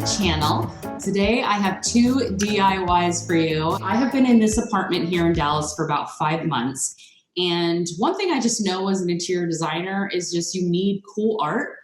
channel. Today I have two DIYs for you. I have been in this apartment here in Dallas for about 5 months. And one thing I just know as an interior designer is just you need cool art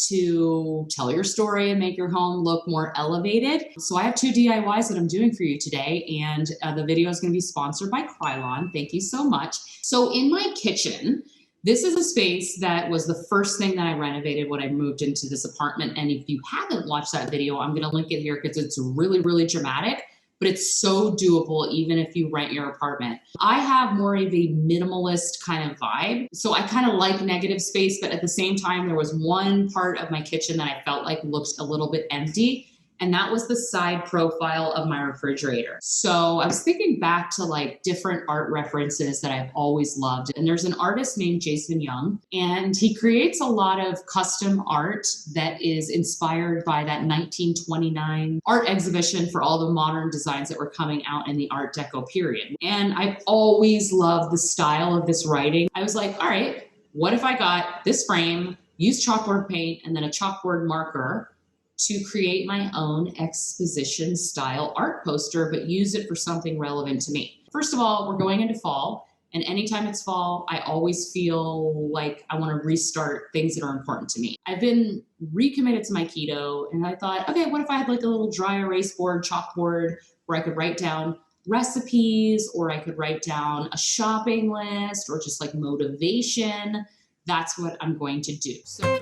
to tell your story and make your home look more elevated. So I have two DIYs that I'm doing for you today, and the video is going to be sponsored by Krylon. Thank you so much. So in my kitchen, this is a space that was the first thing that I renovated when I moved into this apartment. And if you haven't watched that video, I'm going to link it here because it's really, really dramatic, but it's so doable even if you rent your apartment. I have more of a minimalist kind of vibe. So I kind of like negative space, but at the same time, there was one part of my kitchen that I felt like looked a little bit empty. And that was the side profile of my refrigerator. So I was thinking back to like different art references that I've always loved. And there's an artist named Jason Young, and he creates a lot of custom art that is inspired by that 1929 art exhibition for all the modern designs that were coming out in the Art Deco period. And I've always loved the style of this writing. I was like, all right, what if I got this frame, used chalkboard paint, and then a chalkboard marker to create my own exposition style art poster, but use it for something relevant to me. First of all, we're going into fall, and anytime it's fall, I always feel like I want to restart things that are important to me. I've been recommitted to my keto, and I thought, okay, what if I had like a little dry erase board, chalkboard, where I could write down recipes, or I could write down a shopping list, or just like motivation. That's what I'm going to do. So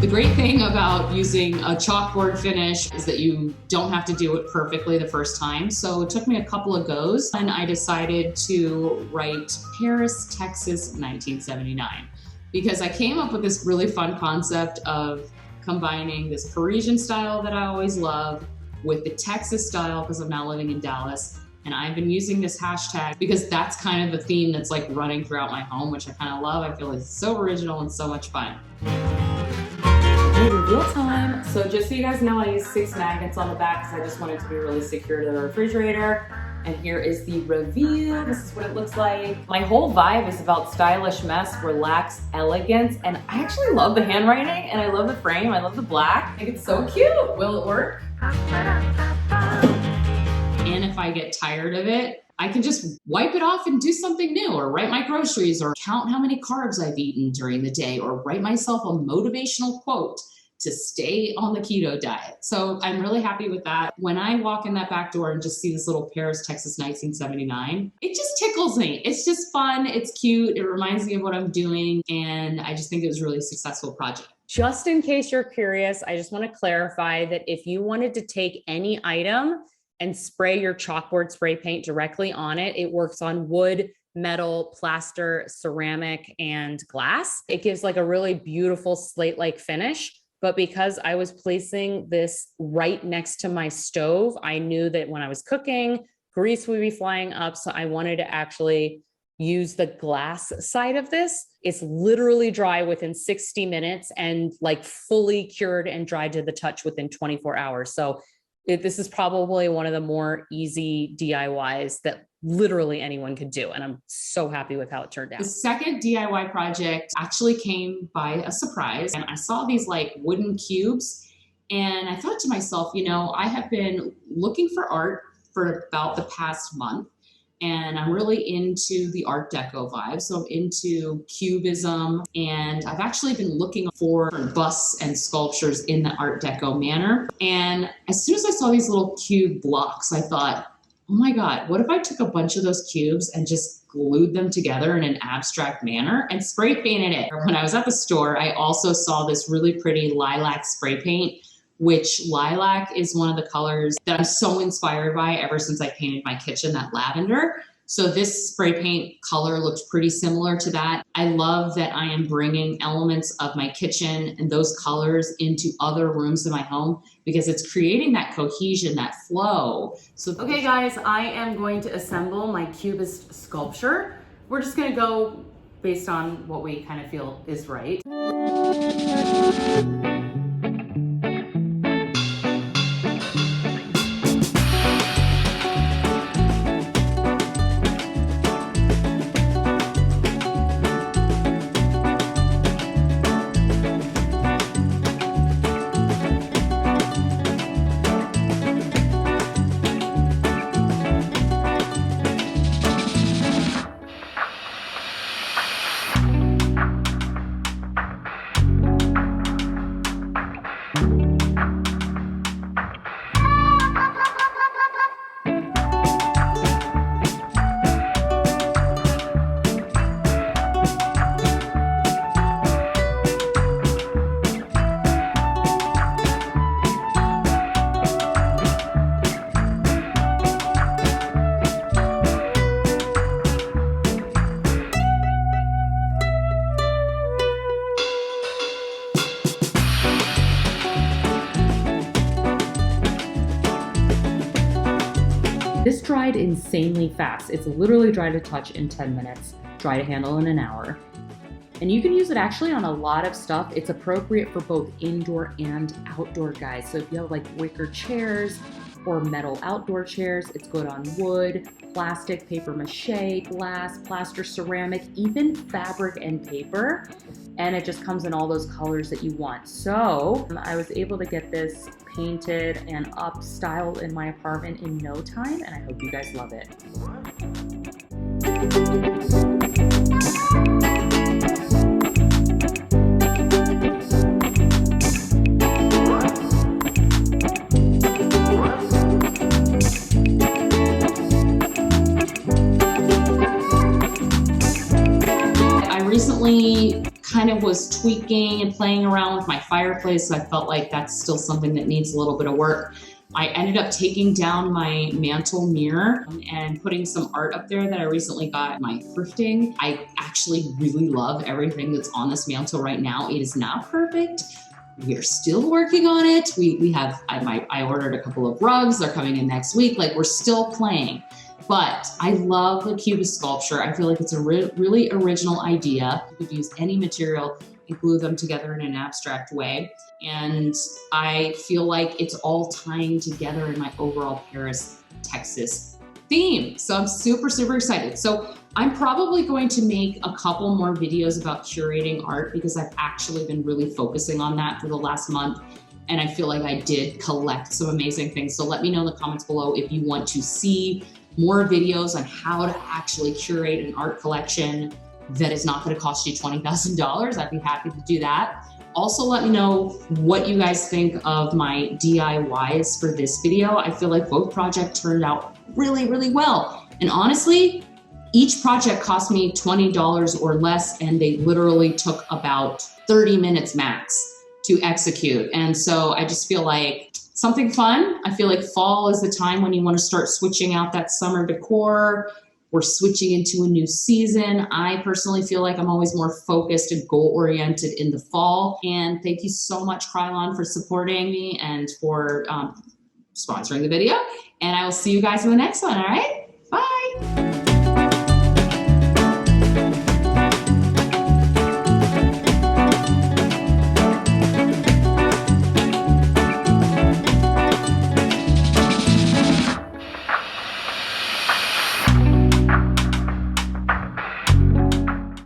the great thing about using a chalkboard finish is that you don't have to do it perfectly the first time. So it took me a couple of goes, and I decided to write Paris, Texas, 1979, because I came up with this really fun concept of combining this Parisian style that I always love with the Texas style, because I'm now living in Dallas. And I've been using this hashtag because that's kind of a theme that's like running throughout my home, which I kind of love. I feel it's so original and so much fun. Reveal time. So just so you guys know, I used 6 magnets on the back because I just wanted to be really secure to the refrigerator. And here is the reveal. This is what it looks like. My whole vibe is about stylish mess, relaxed elegance, and I actually love the handwriting, and I love the frame. I love the black. I think it's so cute. Will it work? And if I get tired of it, I can just wipe it off and do something new, or write my groceries, or count how many carbs I've eaten during the day, or write myself a motivational quote to stay on the keto diet. So I'm really happy with that. When I walk in that back door and just see this little Paris, Texas, 1979, it just tickles me. It's just fun. It's cute. It reminds me of what I'm doing. And I just think it was a really successful project. Just in case you're curious, I just want to clarify that if you wanted to take any item and spray your chalkboard spray paint directly on it, it works on wood, metal, plaster, ceramic, and glass. It gives like a really beautiful slate-like finish. But because I was placing this right next to my stove, I knew that when I was cooking, grease would be flying up. So I wanted to actually use the glass side of this. It's literally dry within 60 minutes and like fully cured and dried to the touch within 24 hours. So This is probably one of the more easy DIYs that literally anyone could do. And I'm so happy with how it turned out. The second DIY project actually came by a surprise, and I saw these like wooden cubes, and I thought to myself, you know, I have been looking for art for about the past month, and I'm really into the Art Deco vibe. So I'm into Cubism, and I've actually been looking for busts and sculptures in the Art Deco manner. And as soon as I saw these little cube blocks, I thought, oh my God, what if I took a bunch of those cubes and just glued them together in an abstract manner and spray painted it? When I was at the store, I also saw this really pretty lilac spray paint, which lilac is one of the colors that I'm so inspired by ever since I painted my kitchen, that lavender. So this spray paint color looks pretty similar to that. I love that I am bringing elements of my kitchen and those colors into other rooms in my home because it's creating that cohesion, that flow. So, okay guys, I am going to assemble my Cubist sculpture. We're just gonna go based on what we kind of feel is right. This dried insanely fast. It's literally dry to touch in 10 minutes, dry to handle in an hour. And you can use it actually on a lot of stuff. It's appropriate for both indoor and outdoor guys. So if you have like wicker chairs or metal outdoor chairs, it's good on wood, plastic, paper mache, glass, plaster, ceramic, even fabric and paper. And it just comes in all those colors that you want. So I was able to get this painted and up styled in my apartment in no time, and I hope you guys love it. I recently kind of was tweaking and playing around with my fireplace, so I felt like that's still something that needs a little bit of work. I ended up taking down my mantle mirror and putting some art up there that I recently got my thrifting. I actually really love everything that's on this mantle right now. It is not perfect. We're still working on it. I ordered a couple of rugs. They're coming in next week. Like, we're still playing. But I love the Cubist sculpture. I feel like it's a really original idea. You could use any material and glue them together in an abstract way. And I feel like it's all tying together in my overall Paris, Texas theme. So I'm super excited. So I'm probably going to make a couple more videos about curating art because I've actually been really focusing on that for the last month. And I feel like I did collect some amazing things. So let me know in the comments below if you want to see more videos on how to actually curate an art collection that is not going to cost you $20,000. I'd be happy to do that. Also, let me know what you guys think of my DIYs for this video. I feel like both projects turned out really well. And honestly, each project cost me $20 or less, and they literally took about 30 minutes max to execute. And so I just feel like something fun. I feel like fall is the time when you want to start switching out that summer decor. We're switching into a new season. I personally feel like I'm always more focused and goal-oriented in the fall. And thank you so much, Krylon, for supporting me and for sponsoring the video. And I will see you guys in the next one, all right?